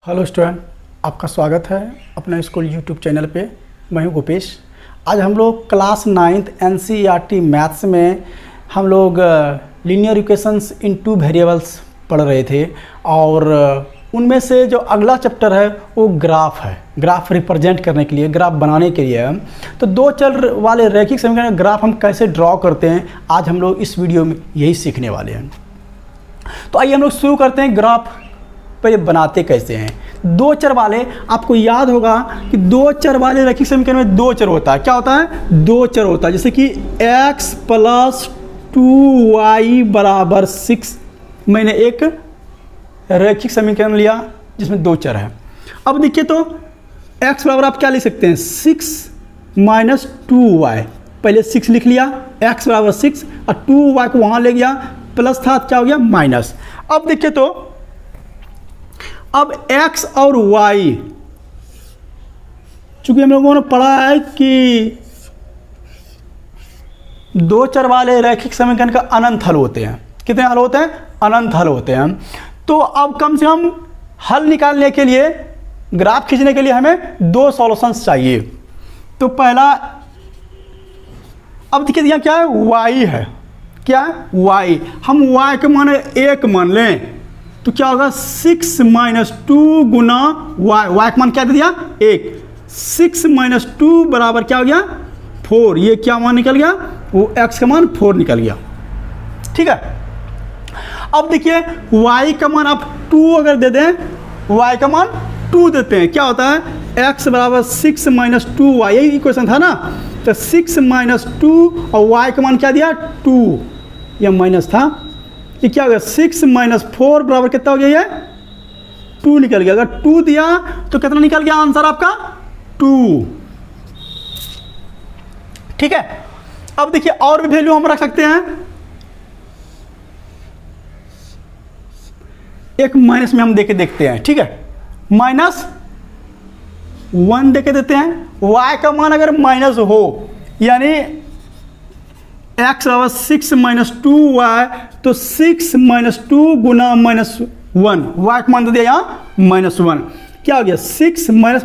Hello student, आपका स्वागत है अपना स्कूल यूट्यूब चैनल पे। मैं हूं गोपेश। आज हम लोग क्लास 9th NCERT मैथ्स में हम लोग लीनियर इक्वेशंस इन टू वेरिएबल्स पढ़ रहे थे और उनमें से जो अगला चैप्टर है वो ग्राफ है। ग्राफ रिप्रेजेंट करने के लिए, ग्राफ बनाने के लिए तो दो चर वाले रैखिक समीकरण का ग्राफ हम कैसे ड्रॉ करते हैं, आज हम लोग इस वीडियो में यही सीखने वाले हैं। तो आइए हम लोग शुरू करते हैं। ग्राफ पर बनाते कैसे हैं। दो चर वाले, आपको याद होगा कि दो चर वाले रैखिक समीकरण में दो चर होता है। क्या होता है? दो चर होता है। जैसे कि x + 2y = 6 मैंने एक रैखिक समीकरण लिया जिसमें दो चर है। अब देखिए तो x बराबर आप क्या लिख सकते हैं? 6 - 2y। पहले 6 लिख लिया, x = 6 और 2y को वहाँ ले गया, प्लस था, क्या हो गया? माइनस। अब देखिए तो अब x और y, चूंकि हम लोगों ने पढ़ा है कि दो चर वाले रैखिक समीकरण का अनंत हल होते हैं। कितने हल होते हैं? अनंत हल होते हैं। तो अब कम से कम हल निकालने के लिए, ग्राफ खींचने के लिए हमें दो सॉल्यूशंस चाहिए। तो पहला, अब देखिए यहाँ क्या है? y है। क्या है? y। हम y के मान 1 मान लें तो क्या होगा? 6 - 2 गुना y का मान क्या दे दिया? 1। 6 - 2 बराबर क्या हो गया? 4। ये क्या मान निकल गया? वो x का मान 4 निकल गया। ठीक है। अब देखिए y का मान आप 2 अगर दे दें, y का मान 2 देते हैं, क्या होता है? x = 6 - 2y, यही इक्वेशन था ना। तो 6 - 2 और y का मान क्या दिया? 2। यह माइनस था, ये क्या हो गया? 6 - 4 बराबर कितना हो गया? ये 2 निकल गया। अगर 2 दिया तो कितना निकल गया आंसर आपका? 2। ठीक है। अब देखिए और भी वैल्यू हम रख सकते हैं। एक माइनस में हम देके देखते हैं। ठीक है, -1 देके देते हैं। y का मान अगर माइनस हो, यानी x = 6 - 2y, तो 6 - 2 गुना -1, y का मान दे दिया यहाँ -1। क्या हो गया? 6 माइनस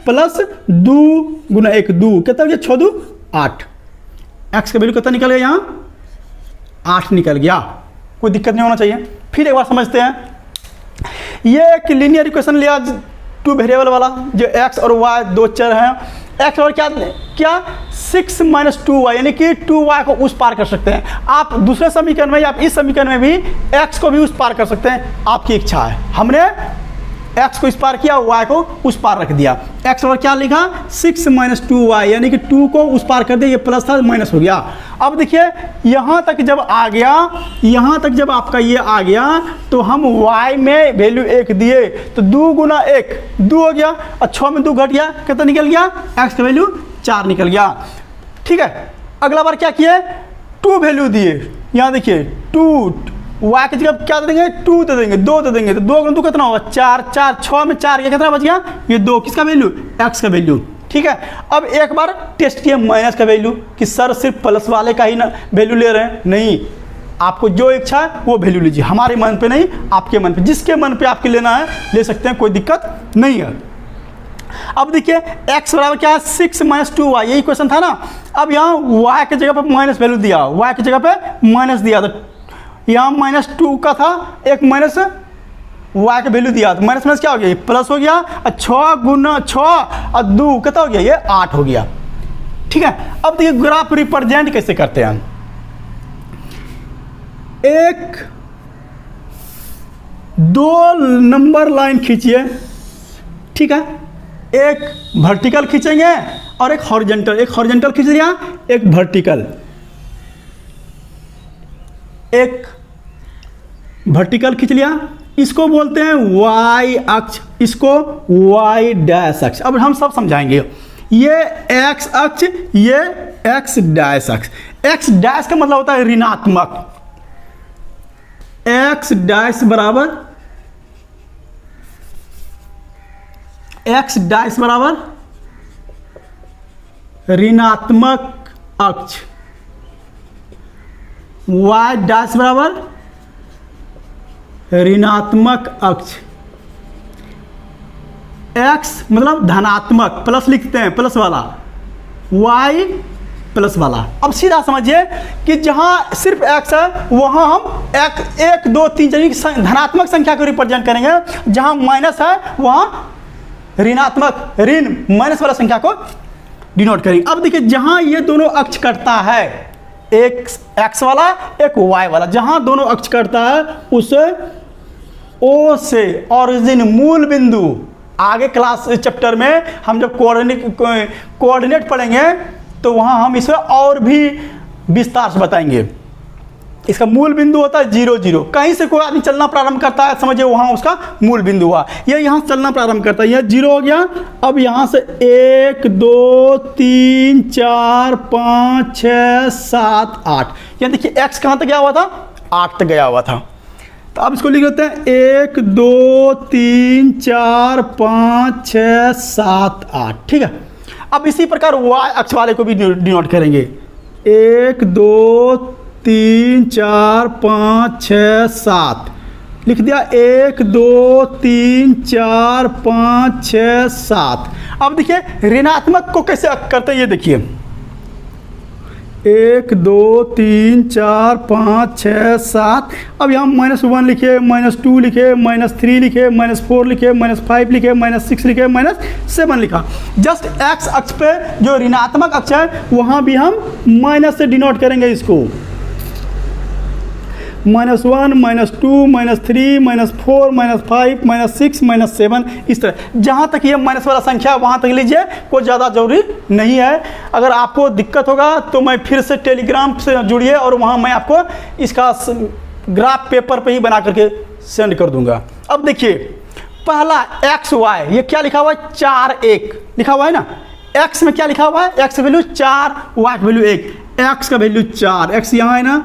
प्लस 2 गुना 1, 2 कितना हो गया? 6 - 2 = 8। x का वैल्यू कितना निकल गया? यहाँ 8 निकल गया। कोई दिक्कत नहीं होना चाहिए। फिर एक बार समझते हैं। ये एक लीनियर इक्वेशन लिया टू वेरिएबल वाला, जो x और y दो चर हैं। x और क्या 6 - 2y, यानी कि 2y को उस पार कर सकते हैं आप। दूसरे समीकरण में या आप इस समीकरण में भी x को भी उस पार कर सकते हैं, आपकी इच्छा है। हमने x को इस पार किया, y को उस पार रख दिया। x और क्या लिखा? 6 - 2y, यानी कि 2 को उस पार कर दिया। ये प्लस था, माइनस हो गया। अब देखिए यहाँ तक जब आ गया, यहाँ तक जब आपका ये आ गया तो हम y में वैल्यू 1 दिए तो 2 गुना 1 2 हो गया और 6 में 2 घट गया, कितना निकल गया? x का वैल्यू 4 निकल गया। ठीक है। अगला बार क्या किए? 2 वैल्यू दिए। यहाँ देखिए 2, y की जगह क्या दे देंगे? 2 दे देंगे, 2 दे देंगे तो 2 गुना 2 कितना होगा? 4, 4 6 में 4 कितना बच गया? ये 2। किसका वैल्यू? x का वैल्यू। ठीक है। अब एक बार टेस्ट किया माइनस का वैल्यू कि सर सिर्फ प्लस वाले का ही ना वैल्यू ले रहे हैं। नहीं, आपको जो इच्छा है वो वैल्यू लीजिए, हमारे मन पे नहीं, आपके मन पे। जिसके मन पे आपके लेना है ले सकते हैं, कोई दिक्कत नहीं है। अब देखिए x बराबर क्या है? 6 - 2y, यही क्वेश्चन था ना। अब यहाँ y की जगह पे माइनस वैल्यू दिया, y की जगह पे माइनस दिया, तो यहाँ -2 का था, एक माइनस y का वैल्यू दिया, तो माइनस क्या हो गया? ये प्लस हो गया। और 6 गुना 6 और 2 कितना हो गया? ये 8 हो गया। ठीक है। अब देखिए ग्राफ रिप्रेजेंट कैसे करते हैं। एक 2 नंबर लाइन खींचिए। ठीक है। एक वर्टिकल खींचेंगे और एक हॉरिजॉन्टल। एक हॉरिजॉन्टल खींच लिया, एक वर्टिकल। एक वर्टिकल खींच लिया, इसको बोलते हैं y अक्ष, इसको y डैश अक्ष। अब हम सब समझाएंगे। ये x अक्ष, ये x डैश अक्ष। x डैश का मतलब होता है ऋणात्मक। x डैश बराबर, x डैश बराबर ऋणात्मक अक्ष, y डैश बराबर ऋणात्मक अक्ष। x मतलब धनात्मक, प्लस लिखते हैं प्लस वाला, y प्लस वाला। अब सीधा समझिए कि जहाँ सिर्फ x है वहाँ हम एक दो तीन चार धनात्मक संख्या को रिप्रेजेंट करेंगे, जहाँ माइनस है वहाँ ऋणात्मक ऋण माइनस वाला संख्या को डिनोट करेंगे। अब देखिए जहाँ ये दोनों अक्ष कटता है, एक x वाला एक y वाला, जहाँ दोनों अक्ष कटता है उसे O से ओरिजिन मूल बिंदु, आगे क्लास चैप्टर में हम जब कोऑर्डिनेट पढ़ेंगे तो वहाँ हम इसे और भी विस्तार से बताएंगे। इसका मूल बिंदु होता है 0 0, कहीं से कोई आदमी चलना प्रारंभ करता है समझिए वहाँ उसका मूल बिंदु हुआ, ये यहाँ चलना प्रारंभ करता है, यह 0 हो गया। अब यहाँ से 1 2 3 4 5 6 7 8, यहाँ देखिए x कहाँ तक गया हुआ था, 8 तक गया हुआ था। तो अब इसको लिख देते हैं 1 2 3 4 5 6 7 8, ठीक है। अब इसी प्रकार y अक्ष वाले को भी डिनोट करेंगे, 1 2 3 4 5 6 7 लिख दिया, 1 2 3 4 5 6 7। अब देखिए ऋणात्मक को कैसे करते हैं, ये देखिए 1 2 3 4 5 6 7। अब यहाँ -1 लिखे, -2 लिखे, -3 लिखे, -4 लिखे, -5 लिखे, -6 लिखे, -7 लिखा। जस्ट x अक्ष पे जो ऋणात्मक अक्ष है वहाँ भी हम माइनस से डिनोट करेंगे इसको, -1 -2 -3 -4 -5 -6 -7, इस तरह जहाँ तक ये माइनस वाला संख्या वहाँ तक लीजिए, कोई ज़्यादा जरूरी नहीं है। अगर आपको दिक्कत होगा तो मैं फिर से टेलीग्राम से जुड़िए और वहाँ मैं आपको इसका ग्राफ पेपर पे ही बना करके सेंड कर दूंगा। अब देखिए पहला x y, ये क्या लिखा हुआ है 4 1 लिखा हुआ है ना, x में क्या लिखा हुआ है, x का वैल्यू 4 y का वैल्यू 1, x का वैल्यू 4, x यहाँ है ना,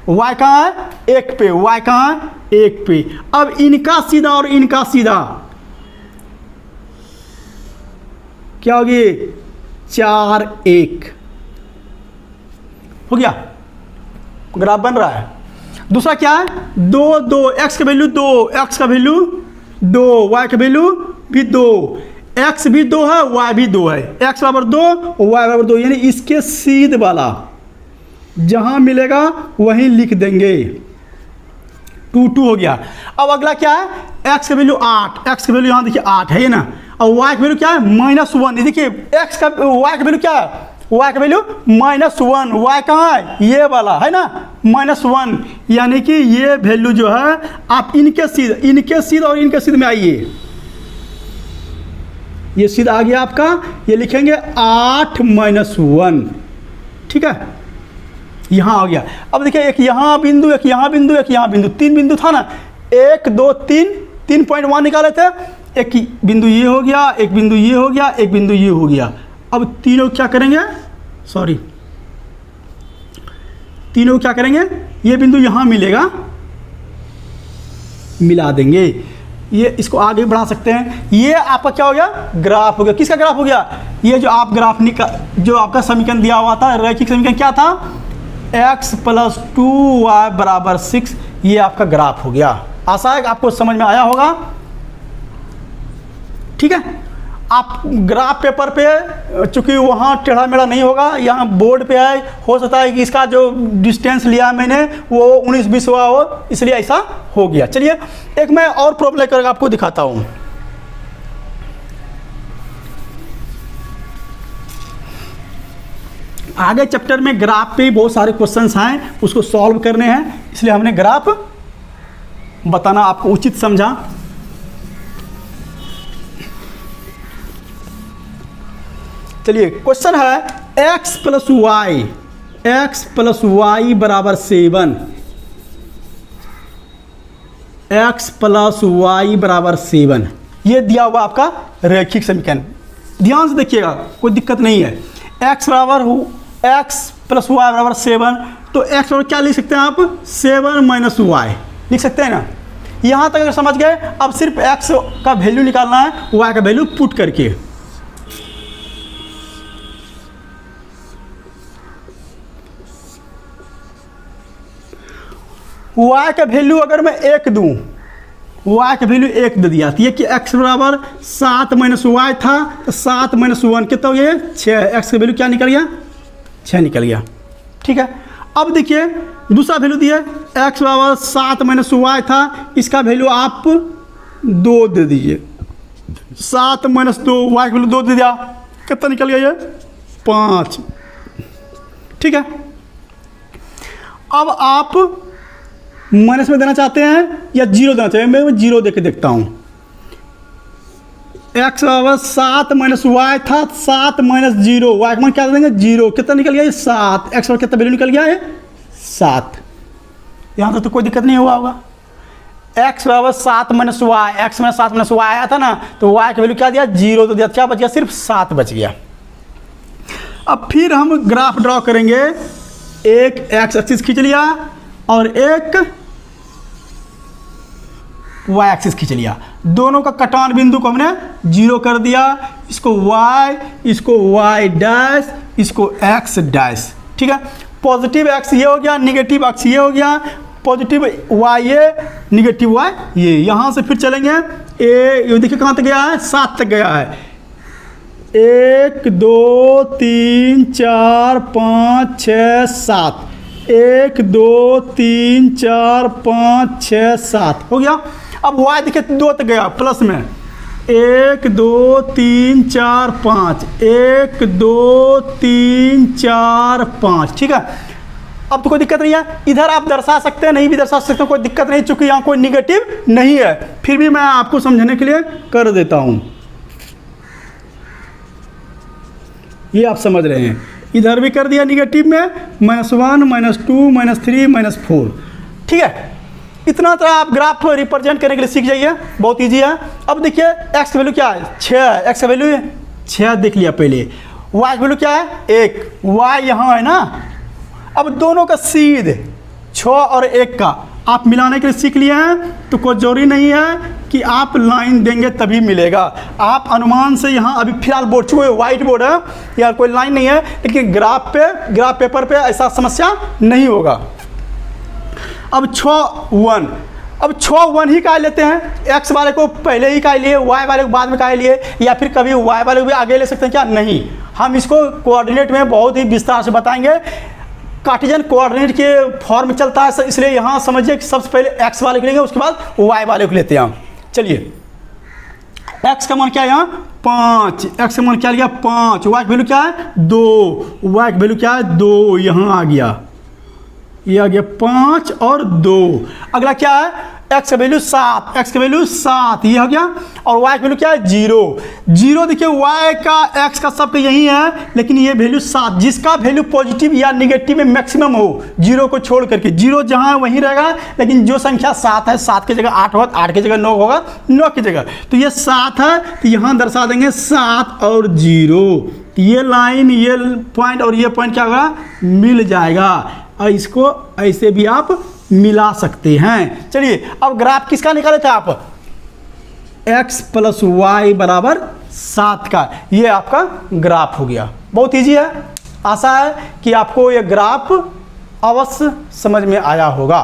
y कहाँ है 1 पे, y कहाँ है 1 पे। अब इनका सीधा और इनका सीधा क्या होगी 4 1 हो गया, ग्राफ बन रहा है। दूसरा क्या है 2 2, x का वैल्यू 2, x का वैल्यू 2, y का वैल्यू भी 2, x भी 2 है y भी 2 है, x बराबर 2 y बराबर 2, यानी इसके सीध वाला जहां मिलेगा वहीं लिख देंगे, 2 2 हो गया। अब अगला क्या है x का वैल्यू 8, x का वैल्यू यहाँ देखिए 8 है ना, और y का वैल्यू क्या है -1, देखिए x का y का वैल्यू क्या है, y का वैल्यू -1, y कहाँ है ये वाला है ना -1, यानी कि ये वैल्यू जो है आप इनके सीध और इनके सीध में आइए, ये सीध आ गया आपका, ये लिखेंगे 8 -1, ठीक है, यहाँ आ गया। अब देखिए एक यहाँ बिंदु, एक यहाँ बिंदु, एक यहाँ बिंदु, 3 बिंदु था ना, 1 2 3 3.1 निकाले थे, एक बिंदु ये हो गया, एक बिंदु ये हो गया, एक बिंदु ये हो गया। अब तीनों क्या करेंगे, तीनों क्या करेंगे, ये बिंदु यहाँ मिलेगा, मिला देंगे, ये इसको आगे बढ़ा सकते हैं। ये आपका क्या हो गया ग्राफ हो गया, किसका ग्राफ हो गया, ये जो आप ग्राफ जो आपका समीकरण दिया हुआ था, रैखिक समीकरण क्या था x + 2y = 6, ये आपका ग्राफ हो गया। आशा है कि आपको समझ में आया होगा, ठीक है। आप ग्राफ पेपर पे चूंकि वहाँ टेढ़ा मेढ़ा नहीं होगा, यहाँ बोर्ड पे है, हो सकता है कि इसका जो डिस्टेंस लिया मैंने वो 19-20 हुआ हो, इसलिए ऐसा हो गया। चलिए एक मैं और प्रॉब्लम लेकर आपको दिखाता हूँ। आगे चैप्टर में ग्राफ पे बहुत सारे क्वेश्चंस हैं, उसको सॉल्व करने हैं, इसलिए हमने ग्राफ बताना आपको उचित समझा। चलिए क्वेश्चन है x + y = 7, x + y = 7, ये दिया हुआ आपका रैखिक समीकरण। ध्यान से देखिएगा, कोई दिक्कत नहीं है। x + y = 7, तो x और क्या लिख सकते हैं आप 7 - y लिख सकते हैं ना। यहाँ तक अगर समझ गए, अब सिर्फ x का वैल्यू निकालना है, y का वैल्यू पुट करके। y का वैल्यू अगर मैं 1 दूं, y का वैल्यू 1 दे दिया, तो ये कि x बराबर 7 माइनस वाई था, तो 7 माइनस 1 कितना हो गया 6, x का वैल्यू क्या निकल गया 6 निकल गया। ठीक है, अब देखिए दूसरा वैल्यू दिया x बराबर 7 माइनस वाई था, इसका वैल्यू आप 2 दे दीजिए, 7 माइनस 2 वाई का वैल्यू 2 दे दिया, कितना निकल गया ये 5। ठीक है, अब आप माइनस में देना चाहते हैं या जीरो देना चाहते हैं, मैं जीरो दे के देखता हूँ। x बराबर 7 माइनस वाई था, 7 माइनस 0, वाई का मान क्या देंगे 0, कितना निकल गया ये 7, x बराबर कितना वैल्यू निकल गया है 7। यहाँ तक तो कोई दिक्कत नहीं हुआ होगा। x बराबर 7 माइनस वाई, एक्स में 7 माइनस वाई आया था ना, तो y का वैल्यू क्या दिया 0 तो दिया, क्या बच गया सिर्फ 7 बच गया। अब फिर हम ग्राफ ड्रॉ करेंगे, एक x एक्सिस खींच लिया और एक y एक्सिस खींच लिया, दोनों का कटान बिंदु को हमने 0 कर दिया, इसको y, इसको y डैश, इसको x डैश। ठीक है, पॉजिटिव x ये हो गया, निगेटिव x ये हो गया, पॉजिटिव y ये, निगेटिव y ये। यहाँ से फिर चलेंगे, ये देखिए कहाँ तक गया है 7 तक गया है, 1 2 3 4 5 6 7, 1 2 3 4 5 6 7 हो गया। अब y देखिए 2 तक गया प्लस में, 1 2 3 4 5, 1 2 3 4 5। ठीक है, अब तो कोई दिक्कत नहीं है, इधर आप दर्शा सकते हैं, नहीं भी दर्शा सकते हैं, कोई दिक्कत नहीं, चूंकि यहाँ कोई निगेटिव नहीं है, फिर भी मैं आपको समझने के लिए कर देता हूँ, ये आप समझ रहे हैं। इधर भी कर दिया निगेटिव में, -1 -2 -3 -4। ठीक है, इतना तो आप ग्राफ रिप्रेजेंट करने के लिए सीख जाइए, बहुत इजी है। अब देखिए x का वैल्यू क्या है 6, x का वैल्यू 6 देख लिया पहले, y का वैल्यू क्या है 1, y यहाँ है ना। अब दोनों का सीध 6 और 1 का आप मिलाने के लिए सीख लिए हैं, तो कोई जरूरी नहीं है कि आप लाइन देंगे तभी मिलेगा, आप अनुमान से यहाँ अभी फिलहाल बोर्ड चुके व्हाइट बोर्ड है या कोई लाइन नहीं है, लेकिन ग्राफ पेपर पे ऐसा समस्या नहीं होगा। अब 6 1, अब 6 1 ही का लेते हैं, x वाले को पहले ही का लिए, y वाले को बाद में का लिए, या फिर कभी y वाले को भी आगे ले सकते हैं क्या, नहीं, हम इसको कोऑर्डिनेट में बहुत ही विस्तार से बताएंगे। कार्टेशियन कोऑर्डिनेट के फॉर्म चलता है, इसलिए यहाँ समझिए कि सबसे पहले x वाले को लेंगे, उसके बाद y वाले को लेते हैं हम। चलिए x का मान क्या है यहाँ 5, x का मान क्या लिया 5, y का वैल्यू क्या है 2, y का वैल्यू क्या है 2, यहाँ आ गया, ये आ गया 5 और 2। अगला क्या है x का वैल्यू 7, x का वैल्यू 7 ये हो गया, और y का वैल्यू क्या है 0 0। देखिए y का x का सबका यही है, लेकिन ये वैल्यू 7, जिसका वैल्यू पॉजिटिव या निगेटिव में मैक्सिमम हो, 0 को छोड़ करके, 0 जहाँ है वहीं रहेगा, लेकिन जो संख्या 7 है 7 की जगह 8 होगा, 8 की जगह 9 होगा, 9 की जगह, तो ये 7 है, तो यहाँ दर्शा देंगे 7 और 0, ये लाइन ये पॉइंट और ये पॉइंट क्या होगा मिल जाएगा, और इसको ऐसे भी आप मिला सकते हैं। चलिए अब ग्राफ किसका निकाले थे आप, x + y = 7 का, ये आपका ग्राफ हो गया। बहुत इजी है, आशा है कि आपको ये ग्राफ अवश्य समझ में आया होगा,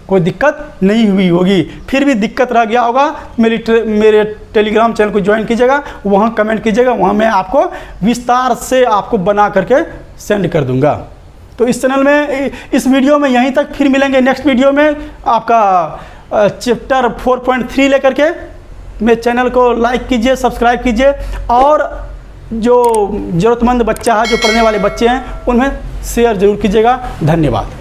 कोई दिक्कत नहीं हुई होगी। फिर भी दिक्कत रह गया होगा, मेरे टेलीग्राम चैनल को ज्वाइन कीजिएगा, वहाँ कमेंट कीजिएगा, वहाँ मैं आपको विस्तार से आपको बना करके सेंड कर दूंगा। तो इस चैनल में इस वीडियो में यहीं तक, फिर मिलेंगे नेक्स्ट वीडियो में आपका चैप्टर 4.3 लेकर के। मेरे चैनल को लाइक कीजिए, सब्सक्राइब कीजिए, और जो ज़रूरतमंद बच्चा है, जो पढ़ने वाले बच्चे हैं, उनमें शेयर ज़रूर कीजिएगा। धन्यवाद।